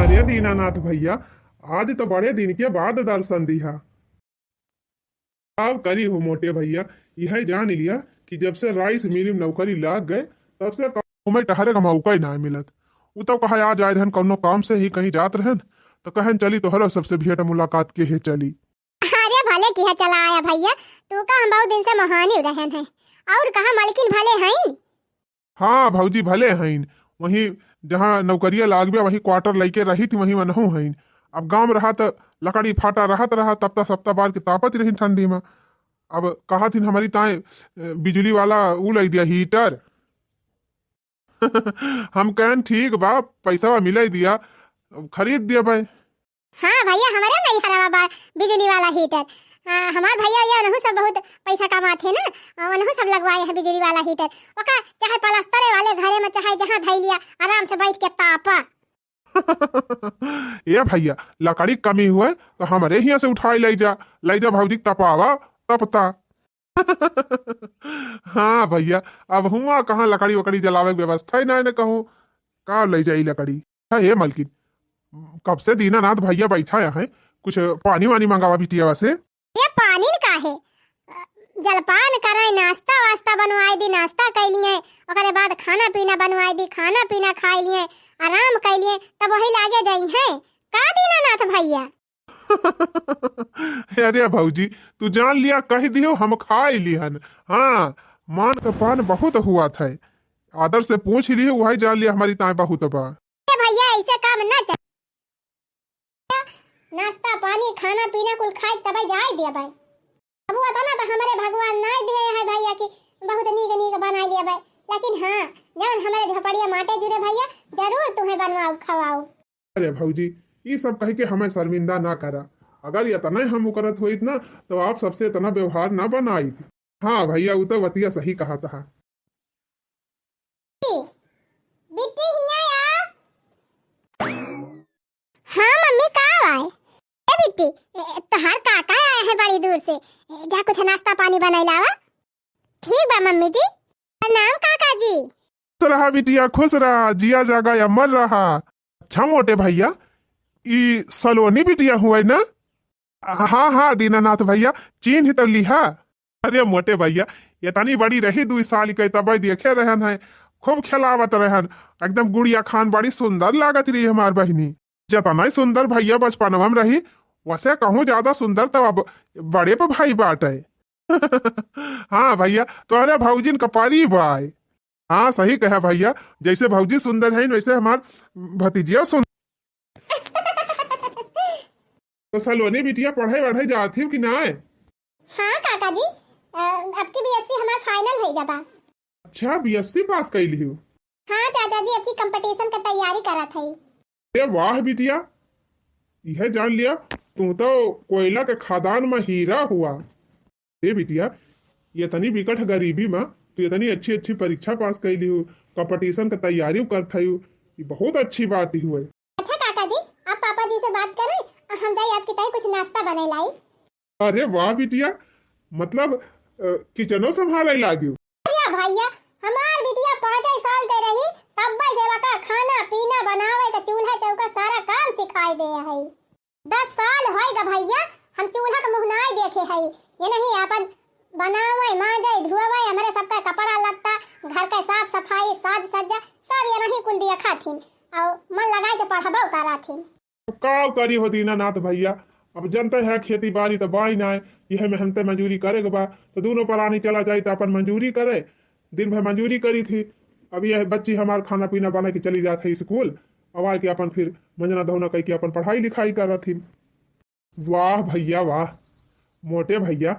अरे दीनानाथ भैया, आज तो बड़े दिन के बाद दर्शन दिया। अब करी हो मोटे भैया, यह जान लिया कि जब से राइस मिल में नौकरी लग गए तब से कहूं में टहरे का मौका ही ना मिलत। वो तो कहा आ जाए रहन कौनो काम से ही कहीं जात रहन तो कहन चली तो हरो सबसे भेंट मुलाकात के है चली। अरे भले किया चला आया भैया, तू का हम बहुत दिन से महानी रहन है। और कहा मालकिन भले हैं? हाँ भौजी भले हैं, वहीं जहाँ नौकरिया लाग गया वहीं क्वार्टर लेके रही थी वहीं मनहू हैं। अब गांव में रहा तो लकड़ी फाटा रहत रहा तब तक सप्ताह बार की तापत रही ठंडी में। अब कहा थी हमारी ताए बिजली वाला ऊ लग दिया हीटर। हम कहन ठीक बा, पैसा मिला ही दिया, खरीद दिया भाई। हाँ भैया, हमारे नहीं हरा बा बिजली वाला हीटर। हमार भैया ये उन्हों सब बहुत पैसा कमाते ना, उन्हों सब लगवाए हैं बिजली वाला हीटर। ओका चाहे पलस्तरे वाले घरे में चाहे जहाँ धई लिया आराम से बैठ के तापा। ये भैया लकड़ी कमी हुए तो हमारे यहाँ से उठाई ले जा भौजी तपावा तपता। हाँ भैया, अब हुआ कहाँ लकड़ी वकड़ी जलावे की व्यवस्था ही ना कहूँ का ले जाई लकड़ी। हाँ ये मलकिन, कब से दीनानाथ भैया बैठा है, कुछ पानी वानी मंगावा बिटिया से। ये पानी का है, जलपान कराए, नाश्ता वास्ता बनवाए दी, नाश्ता कर लिए, ओकरे बाद खाना पीना बनवाए दी, खाना पीना खाई लिए, आराम कर लिए, तब वही लागे जाई है का दीनानाथ भैया। अरे भौजी तू जान लिया कह दियो हम खा लिहन। हाँ मान का पान बहुत हुआ था, आदर से पूछ लिए वही जान लिया हमारी ताए बहुत बा। भैया ऐसे काम ना चल, नाश्ता पानी खाना पीना कुल खाए तब जाए दिया भाई। अब वो था ना तो हमारे भगवान नहीं दे है भैया की बहुत नीक नीक बना लिया भाई। लेकिन हाँ जब हमारे झोपड़िया माटे जुड़े भैया जरूर तुम्हें बनवाओ खवाओ। अरे भौजी ये सब कह के हमें शर्मिंदा ना करा, अगर इतना हम करत हुई ना तो आप सबसे इतना व्यवहार ना बनाई। हाँ भैया वो तो वतिया सही कहा था। बिट्टी हिया आ। हाँ मम्मी का आए? ए बिट्टी तहार काका आए हैं बड़ी दूर से, जा कुछ नाश्ता पानी बनाई लावा। ठीक बा मम्मी जी, प्रणाम काका जी। खुश रहा बिटिया, खुश रहा, जिया जागा या मर रहा। अच्छा मोटे भैया ई सलोनी बिटिया हुआ ना? हाँ हाँ दीनानाथ भैया चीन ही तो लिहा। अरे मोटे भैया ये तनी बड़ी रही 2 साल के तब देखे रहन है, खूब खिलावत रहन, एकदम गुड़िया खान बड़ी सुंदर लागत रही हमार बहनी। जितना ही सुंदर भैया बचपनवा में रही वैसे कहूँ ज्यादा सुंदर तो अब बड़े पे भाई बाट है। हाँ भैया तो अरे भौजी कपारी बाय। हाँ सही कहा भैया, जैसे भौजी सुंदर है वैसे हमार भतीजिया सुंदर। तो सलोनी बिटिया पढ़ाई वढ़ाई जाती हो कि ना? हाँ काका जी, अब की बीएससी हमार फाइनल हो गया। अच्छा बीएससी पास कर ली हो? हाँ चाचा जी, अब की कंपटीशन का तैयारी करा था। अरे वाह बिटिया, यह जान लिया तू तो कोयला के खदान में हीरा हुआ। ए बिटिया ये तनी विकट गरीबी में तू इतनी अच्छी अच्छी परीक्षा पास कर ली हो, कंपटीशन का तैयारी करत है, ये बहुत अच्छी बात ही हुई। अच्छा काका जी, आप पापा जी से बात करें, हम जाए आपकी तरह कुछ नाश्ता बने लाई। अरे वाह बिटिया, मतलब किचनो संभाले लागी। भैया हमार बिटिया 5 साल के रही तब सेवा का खाना पीना बनावे का चूल्हा चौका सारा काम सिखाई दे है। 10 साल होएगा भैया हम चूल्हा का मुंह नहीं देखे है। ये नहीं अपन बनावे मांजे धुआवे, हमारे सबका कपड़ा लगता, घर का साफ सफाई साज सज्जा सब ये नहीं कुल दिया खाथिन और मन लगाए के पढ़बो कराथिन। का करी हो दीनानाथ भैया, अब जनता है खेती बाड़ी तो बाई ना, यह मेहनत मजूरी करे के बा तो दोनों परानी चला जाए तो अपन मंजूरी करे, दिन भर मंजूरी करी थी। अब यह बच्ची हमार खाना पीना बना के चली जाती स्कूल, अब आके अपन फिर मंजना धोना कह के अपन पढ़ाई लिखाई कर थी। वाह भैया वाह मोटे भैया,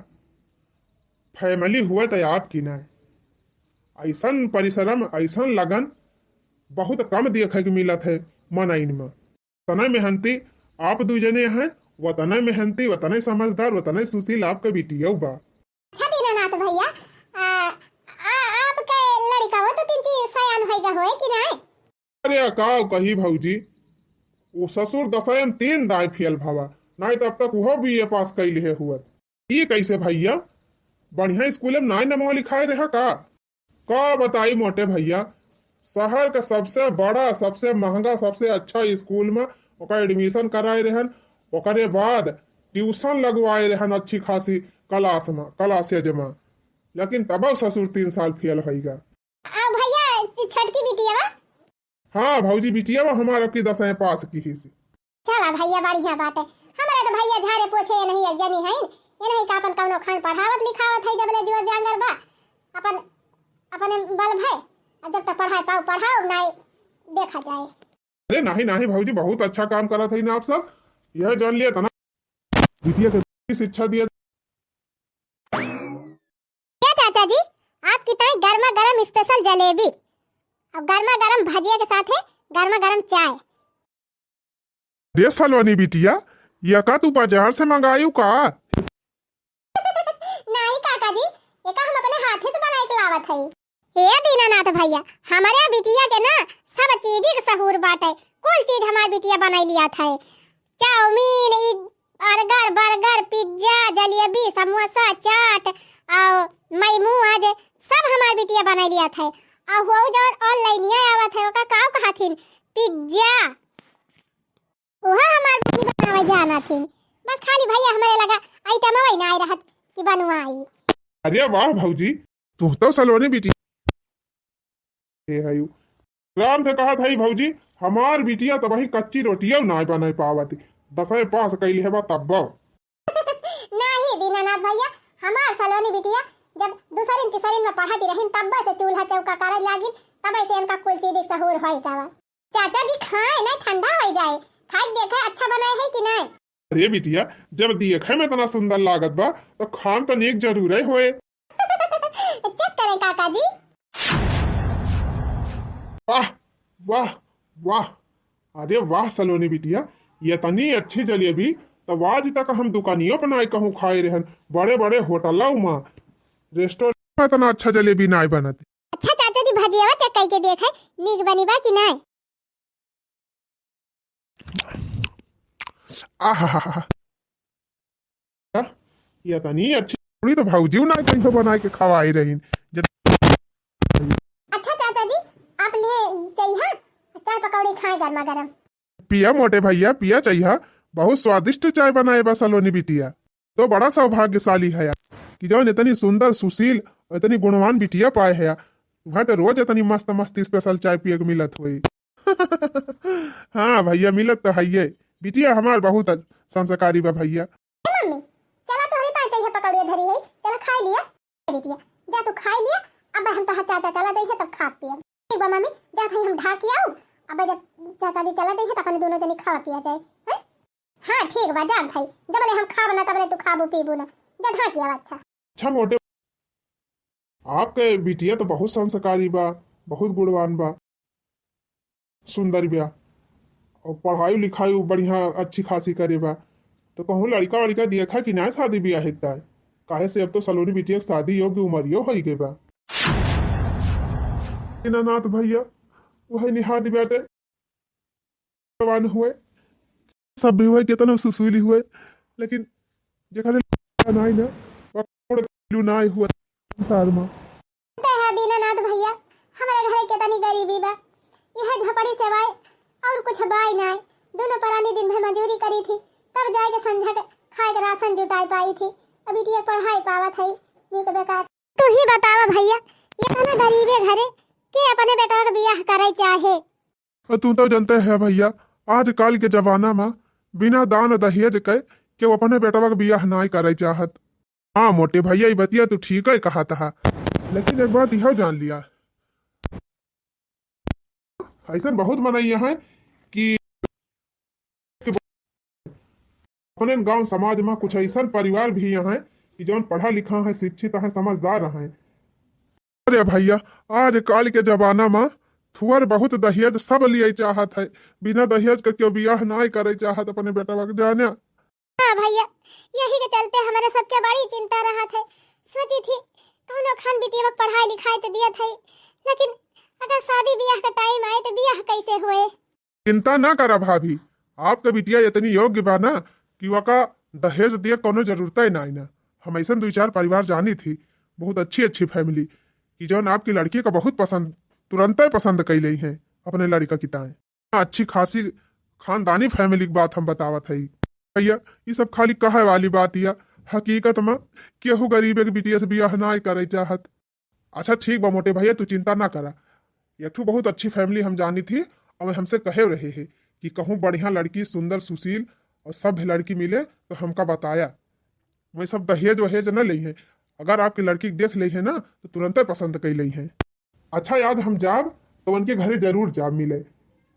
फैमिली हुआ तो आपकी ना, ऐसन परिश्रम ऐसन लगन बहुत कम देखे के मिलत है मनाइन में। तना मेहनती आप 2 जने हैं, वतने मेहनती वतने समझदार वतने सुशील आपका बिटिया बा। अच्छा दीनानाथ भैया, आपके लड़का वो तो 3 सयान होएगा होए कि नहीं? अरे का कही भौजी, वो ससुर दशयन 3 दाई फेल भावा, नहीं तब तक वो भी ये पास कैली है हुआ। ये कैसे भैया, बढ़िया स्कूल में नहीं नमो लिखाए रहा का बताई मोटे भैया, शहर का सबसे बड़ा सबसे महंगा सबसे अच्छा स्कूल में ओका एडमिशन कराए रहन, ओकरे बाद ट्यूशन लगवाए रहन अच्छी खासी क्लासेज में, लेकिन तब ससुर 3 साल फेल होगा। भैया छटकी बिटिया बा। हाँ भौजी बिटिया बा हमारा की 10वीं पास की ही सी। चला भैया बढ़िया बात है। हमारे तो भैया झारे पोछे ये नहीं एक जनी है, ये नहीं का अपन कौनो खान पढ़ावत लिखावत है जबले जोर जांगर बा अपन अपने बल भाई, और जब तक पढ़ाई पाओ पढ़ाओ नहीं देखा जाए। अरे नहीं नहीं भौजी बहुत अच्छा काम करा था ना आप सब, यह जान लिया था ना बिटिया के शिक्षा दिया। क्या चाचा जी आपकी ताई गर्मा गर्म स्पेशल जलेबी और गर्मा गर्म भजिया के साथ है गर्मा गर्म चाय। रे सलोनी बिटिया यह का तू बाजार से मंगायू का? नहीं काका जी, ये का हम अपने हाथे से बनाई के लावत है। हे दीनानाथ भैया हमारे बिटिया के ना सब चीज के सहूर बाटे, कुल चीज हमार बिटिया बनाई लिया था। Chowmein, burger burger pizza jalebi samosa chaat और मैमू आज सब हमार बिटिया बनाई लिया था। और वो जो ऑनलाइन आवत है ओका का कहथिन पिज्जा, ओहा हमार बिटिया बनावे जाना थी। बस खाली भैया हमारे लगा आइटम वही ना आई रहत कि बनवाई। अरे वाह भौजी तू तो सलोनी बिटिया है। राम से कहा था भौजी हमार बिटिया तो वही कच्ची रोटियां ना बना पावती, 10वीं पास कैली है तब। नहीं दीनानाथ भैया हमार सलोनी बिटिया जब दूसरी तीसरी में पढ़ाती रही तब से चूल्हा चौका करे लागिन, तब से इनका कुल चीज सहूर होई का। चाचा जी खाए ना ठंडा हो जाए, खाए देखे अच्छा बनाए है कि नहीं। अरे बिटिया जब देखे में इतना सुंदर लागत बा तो खान तो नेक जरूर है होए। चेक करें काका जी। वाह वाह वाह, अरे वाह सलोनी बिटिया ये तनी अच्छी जलेबी तो आज तक हम दुकानियों पर ना कहूँ खाए रहन, बड़े बड़े होटलों में रेस्टोरेंट में इतना अच्छा जलेबी ना बनती। अच्छा चाचा जी भजिया चेक करके देखे नीक बनी बा कि नहीं। आहा ये तनी अच्छी थोड़ी तो भौजी ना कैसे बना के खवाई रही। अच्छा चाचा जी आप लिए चाहिए चाय पकौड़ी खाए गर्मा गर्म। पिया मोटे भैया पिया चाहिए, बहुत स्वादिष्ट चाय बनाए बा सलोनी बिटिया। तो बड़ा सौभाग्यशाली है कि जो इतनी सुंदर सुशील और इतनी गुणवान बिटिया पाए है। वहाँ तो रोज इतनी मस्त मस्त स्पेशल चाय पिए के मिलत हुई। हाँ भैया मिलत तो है ये बिटिया हमार बहुत संस्कारी बा भैया। मम्मी चला तो हरी चाहिए पकौड़ी धरी है, चला खा लिया बिटिया जा तू खा लिया। अब हम तो चाचा चला दे तब खा पिए। ठीक बा मम्मी जा भाई हम ढा के आऊ, अब जब चाचा जी चला दे तब अपन दोनों जने खा पिया जाए है। हाँ ठीक बा जा भाई जबले हम खाब ना तबले तू खाबू पीबू ना, जा ढा के आऊ। अच्छा मोटे आपके बिटिया तो बहुत संस्कारी बा, बहुत गुणवान बा, सुंदर बा और पढ़ाई लिखाई बढ़िया अच्छी खासी करे बा। तो कहूँ लड़का वड़का देखा कि ना शादी ब्याह है काहे से अब तो सलोनी बिटिया शादी योग्य उमरियो हो गई बा। नाथ भैया वही निहाद बेटे जवान हुए सब भी हुए कितना सुसूली हुए, लेकिन जखन नहीं ना वक्त ना हुआ संसार में। दीनानाथ भैया हमारे घर के तनी गरीबी बा, यह झोपड़ी सेवाए और कुछ बाई ना। दोनों परानी दिन भर मजूरी करी थी तब जाके संझा के खाए के राशन जुटाई पाई थी। अभी तो पढ़ाई पावत है नीक बेकार। तू ही बतावा भैया ये ना गरीबे घरे के अपने बेटा का बियाह करे चाहे। तू तो जानते है भैया आजकल के जमाना में बिना दान दहेज के वो अपने बेटा का बियाह ना करे चाहत। हाँ मोटे भैया ये बतिया तू ठीक है कहा था, लेकिन एक बात यह जान लिया ऐसा बहुत मनैया है कि अपने गांव समाज में कुछ ऐसा परिवार भी यहाँ है कि जो पढ़ा लिखा है शिक्षित है समझदार है। अरे भैया आजकल के जमाना में थुअर बहुत दहेज सब लिए चाहत है, बिना दहेज के क्यों बियाह ना करे चाहत अपने बेटा वक्त जाने। हाँ भैया यही के चलते हमारे सबके बड़ी चिंता रहा थे। सोची थी कौनो खान बिटिया में पढ़ाई लिखाई तो दिया था, लेकिन अगर शादी ब्याह का टाइम आए तो ब्याह कैसे हुए। चिंता ना करा भाभी, आपका बिटिया इतनी योग्य बा ना कि वका दहेज दिए कोनो जरूरत ही ना। हम ऐसा 2-4 परिवार जानी थी बहुत अच्छी अच्छी फैमिली कि जो आपकी लड़की का बहुत पसंद तुरंत ही पसंद कैले हैं अपने लड़का की ताए। अच्छी खासी खानदानी फैमिली की बात हम बतावत हई भैया। ये सब खाली कहे वाली बात या हकीकत में केहू गरीबे के बिटिया से बियाह ना करे चाहत। अच्छा ठीक बा मोटे भैया, तू चिंता ना करा। एक ठू बहुत अच्छी फैमिली हम जानी थी और हमसे कहे रहे है कि कहूँ बढ़िया लड़की, सुंदर सुशील और सभ्य लड़की मिले तो हमका बताया। वही सब दहेज वहेज न ली है। अगर आपकी लड़की देख ली है ना तो तुरंत पसंद कर ली है। अच्छा याद हम जाब तो उनके घरे जरूर जाब मिले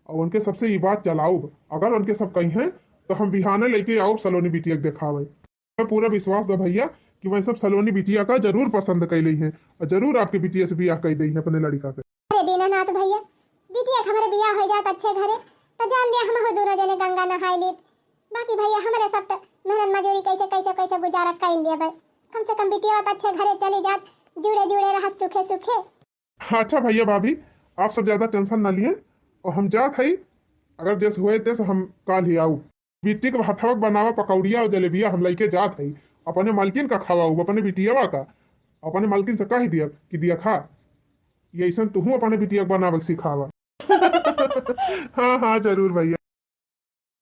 और उनके सबसे ये बात चलाऊ। अगर उनके सब कहीं हैं तो हम बिहाने लेके आओ सलोनी बिटिया के दिखावे। मैं पूरा विश्वास दो भैया कि वह सब सलोनी बिटिया का जरूर पसंद कर ली है और जरूर आपकी बिटिया से बियाह कर दी है अपने लड़का के। अरे दीनानाथ भैया, बिटिया के हमारे बियाह हो जात अच्छे घरे तो जान लिया हम हो दोनों जने गंगा नहाई लीत। बाकी भैया हमारे सब तो मेहनत मजूरी कैसे कैसे कैसे गुजारा कर लिए भाई। कम से कम बिटिया तो अच्छे घरे चली जात, जुड़े जुड़े रह सुखे सुखे। अच्छा भैया भाभी, आप सब ज्यादा टेंशन ना लिए और हम जात है। अगर जैसे हुए तैसे हम काल ही आऊ। बिट्टी के हथवक बनावा पकौड़िया और जलेबिया हम लेके जात है। अपने मालकिन का खावाऊ, अपने बिटियावा का। अपने मालकिन से कह दिया कि दिया खा, ये ऐसा तुहू अपने बिटिया बनावे सिखावा। हाँ हाँ जरूर भैया।